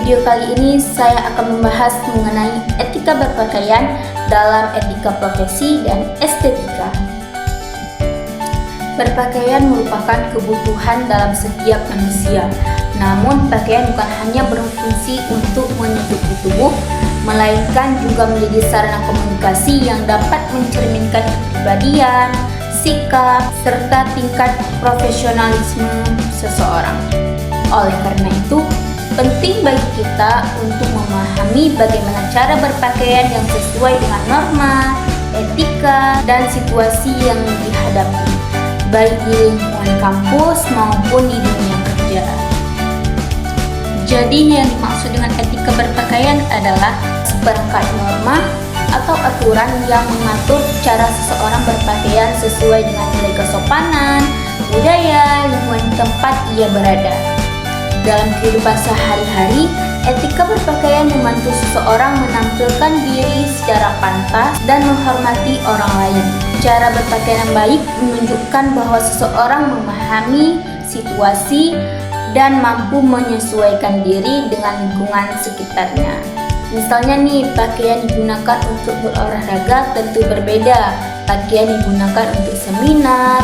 video kali ini saya akan membahas mengenai etika berpakaian dalam etika profesi dan estetika. Berpakaian merupakan kebutuhan dalam setiap manusia. Namun, pakaian bukan hanya berfungsi untuk menutupi tubuh, melainkan juga menjadi sarana komunikasi yang dapat mencerminkan kepribadian, sikap, serta tingkat profesionalisme seseorang. Oleh karena itu, penting bagi kita untuk memahami bagaimana cara berpakaian yang sesuai dengan norma, etika, dan situasi yang dihadapi, baik di lingkungan kampus maupun di dunia kerja. Jadi yang dimaksud dengan etika berpakaian adalah seperangkat norma atau aturan yang mengatur cara seseorang berpakaian sesuai dengan nilai kesopanan, budaya, lingkungan tempat ia berada. Dalam kehidupan sehari-hari, etika berpakaian membantu seseorang menampilkan diri secara pantas dan menghormati orang lain. Cara berpakaian yang baik menunjukkan bahwa seseorang memahami situasi dan mampu menyesuaikan diri dengan lingkungan sekitarnya. Misalnya nih, pakaian digunakan untuk berolahraga tentu berbeda. Pakaian digunakan untuk seminar,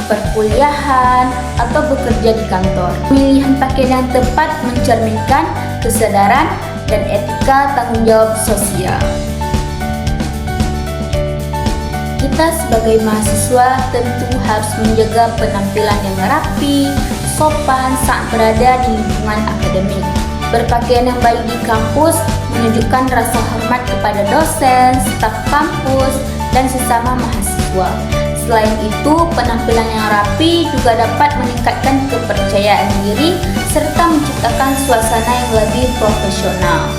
perkuliahan, atau bekerja di kantor. Pemilihan pakaian yang tepat mencerminkan kesadaran dan etika tanggung jawab sosial. Kita sebagai mahasiswa tentu harus menjaga penampilan yang rapi, sopan saat berada di lingkungan akademik. Berpakaian yang baik di kampus menunjukkan rasa hormat kepada dosen, staf kampus, dan sesama mahasiswa. Selain itu, penampilan yang rapi juga dapat meningkatkan kepercayaan diri serta menciptakan suasana yang lebih profesional.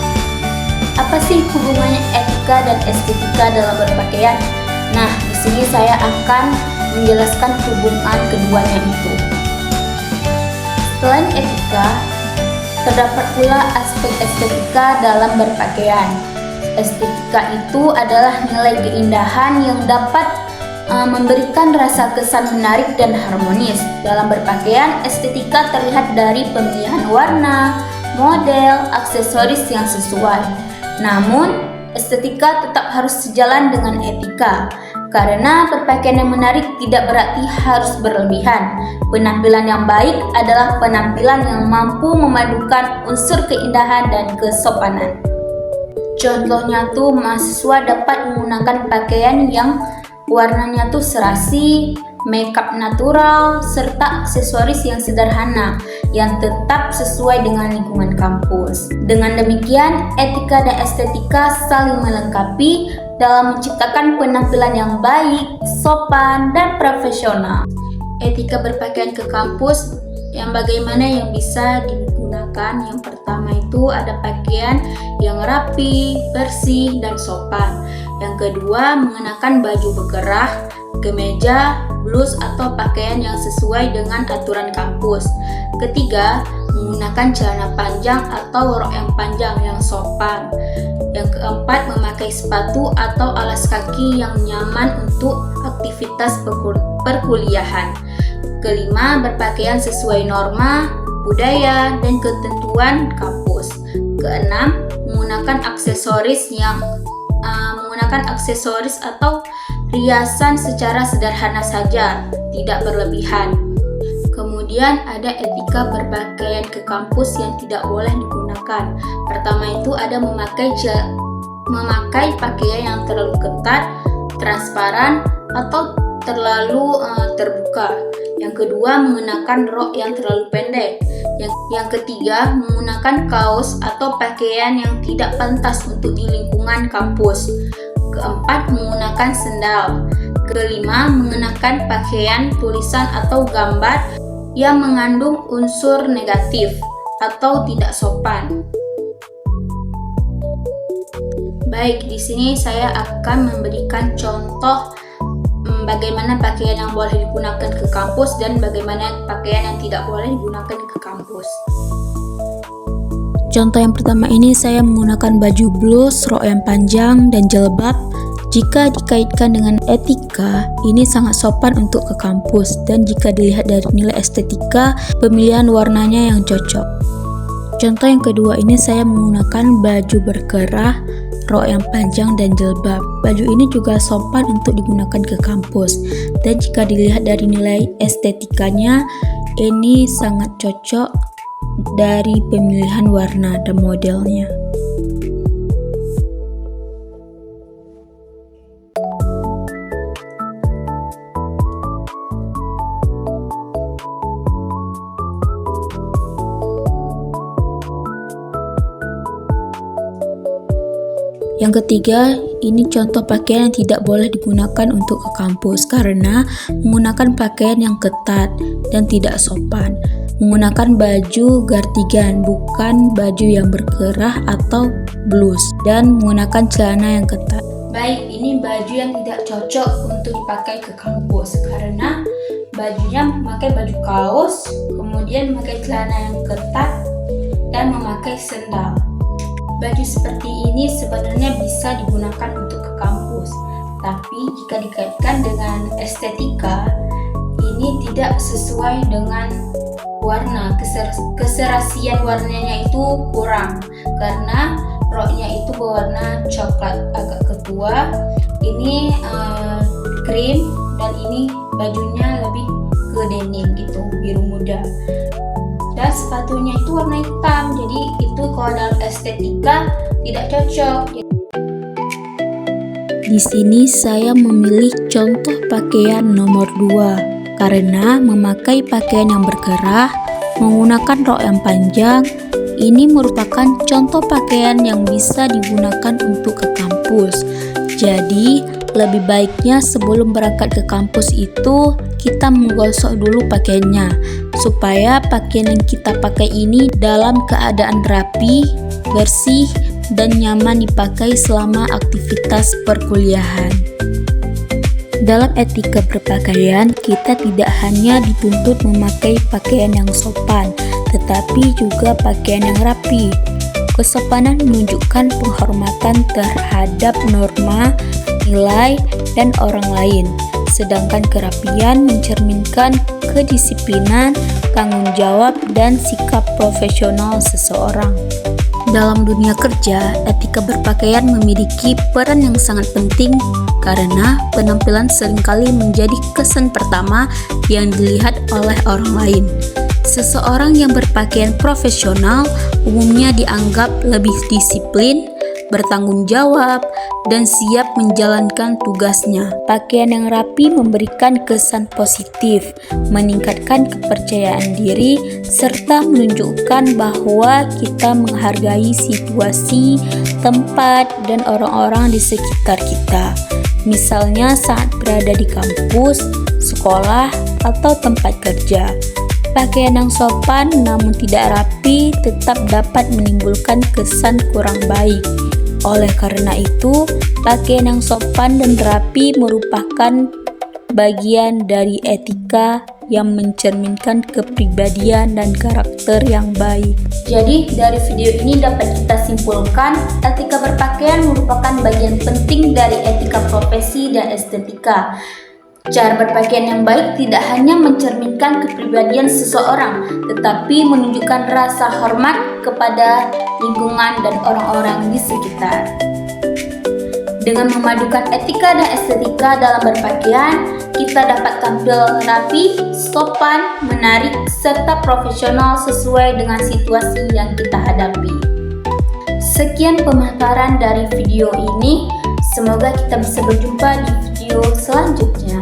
Apa sih hubungannya etika dan estetika dalam berpakaian? Nah, di sini saya akan menjelaskan hubungan keduanya itu. Selain etika, terdapat pula aspek estetika dalam berpakaian. Estetika itu adalah nilai keindahan yang dapat memberikan rasa kesan menarik dan harmonis. Dalam berpakaian, estetika terlihat dari pemilihan warna, model, aksesoris yang sesuai. Namun, estetika tetap harus sejalan dengan etika, karena berpakaian yang menarik tidak berarti harus berlebihan. Penampilan yang baik adalah penampilan yang mampu memadukan unsur keindahan dan kesopanan. Contohnya tuh, mahasiswa dapat menggunakan pakaian yang warnanya tuh serasi, makeup natural, serta aksesoris yang sederhana yang tetap sesuai dengan lingkungan kampus. Dengan demikian, etika dan estetika saling melengkapi dalam menciptakan penampilan yang baik, sopan, dan profesional. Etika berpakaian ke kampus yang bagaimana yang bisa digunakan. Yang pertama itu ada pakaian yang rapi, bersih, dan sopan. Yang kedua, mengenakan baju berkerah, kemeja, blus atau pakaian yang sesuai dengan aturan kampus. Ketiga, menggunakan celana panjang atau rok yang panjang yang sopan. Yang keempat, memakai sepatu atau alas kaki yang nyaman untuk aktivitas perkuliahan. Kelima, berpakaian sesuai norma, budaya, dan ketentuan kampus. Keenam, menggunakan aksesoris atau riasan secara sederhana saja, tidak berlebihan. Kemudian ada etika berpakaian ke kampus yang tidak boleh digunakan. Pertama itu ada memakai pakaian yang terlalu ketat, transparan, atau terlalu terbuka. Yang kedua, mengenakan rok yang terlalu pendek. Yang ketiga, menggunakan kaos atau pakaian yang tidak pantas untuk di lingkungan kampus. Keempat, menggunakan sendal. Kelima, mengenakan pakaian tulisan atau gambar yang mengandung unsur negatif atau tidak sopan. Baik, di sini saya akan memberikan contoh bagaimana pakaian yang boleh digunakan ke kampus dan bagaimana pakaian yang tidak boleh digunakan ke kampus. Contoh yang pertama ini saya menggunakan baju blus, rok yang panjang, dan jilbab. Jika dikaitkan dengan etika, ini sangat sopan untuk ke kampus, dan jika dilihat dari nilai estetika, pemilihan warnanya yang cocok. Contoh yang kedua ini saya menggunakan baju berkerah, rok yang panjang dan jilbab. Baju ini juga sopan untuk digunakan ke kampus. Dan jika dilihat dari nilai estetikanya, ini sangat cocok dari pemilihan warna dan modelnya. Yang ketiga, ini contoh pakaian yang tidak boleh digunakan untuk ke kampus karena menggunakan pakaian yang ketat dan tidak sopan. Menggunakan baju gardigan, bukan baju yang berkerah atau blus, dan menggunakan celana yang ketat. Baik, ini baju yang tidak cocok untuk dipakai ke kampus karena bajunya memakai baju kaos, kemudian memakai celana yang ketat, dan memakai sendal. Baju seperti ini sebenarnya bisa digunakan untuk ke kampus, tapi jika dikaitkan dengan estetika, ini tidak sesuai dengan warna. Keserasian warnanya itu kurang, karena roknya itu berwarna coklat agak ketua, ini krim, dan ini bajunya lebih ke denim gitu, biru muda. Dan sepatunya itu warna hitam, jadi itu kalau dalam estetika tidak cocok. Di sini saya memilih contoh pakaian nomor 2 karena memakai pakaian yang berkerah, menggunakan rok yang panjang. Ini merupakan contoh pakaian yang bisa digunakan untuk ke kampus. Jadi, lebih baiknya sebelum berangkat ke kampus itu kita menggosok dulu pakaiannya supaya pakaian yang kita pakai ini dalam keadaan rapi, bersih, dan nyaman dipakai selama aktivitas perkuliahan. Dalam etika berpakaian, kita tidak hanya dituntut memakai pakaian yang sopan, tetapi juga pakaian yang rapi. Kesopanan menunjukkan penghormatan terhadap norma, nilai, dan orang lain. Sedangkan kerapian mencerminkan kedisiplinan, tanggung jawab, dan sikap profesional seseorang. Dalam dunia kerja, etika berpakaian memiliki peran yang sangat penting karena penampilan seringkali menjadi kesan pertama yang dilihat oleh orang lain. Seseorang yang berpakaian profesional umumnya dianggap lebih disiplin, bertanggung jawab, dan siap menjalankan tugasnya. Pakaian yang rapi memberikan kesan positif, meningkatkan kepercayaan diri, serta menunjukkan bahwa kita menghargai situasi, tempat, dan orang-orang di sekitar kita. Misalnya saat berada di kampus, sekolah, atau tempat kerja. Pakaian yang sopan namun tidak rapi tetap dapat menimbulkan kesan kurang baik. Oleh karena itu, pakaian yang sopan dan rapi merupakan bagian dari etika yang mencerminkan kepribadian dan karakter yang baik. Jadi, dari video ini dapat kita simpulkan, etika berpakaian merupakan bagian penting dari etika profesi dan estetika. Cara berpakaian yang baik tidak hanya mencerminkan kepribadian seseorang, tetapi menunjukkan rasa hormat kepada lingkungan dan orang-orang di sekitar. Dengan memadukan etika dan estetika dalam berpakaian, kita dapat tampil rapi, sopan, menarik, serta profesional sesuai dengan situasi yang kita hadapi. Sekian pemaparan dari video ini. Semoga kita bisa berjumpa di video selanjutnya.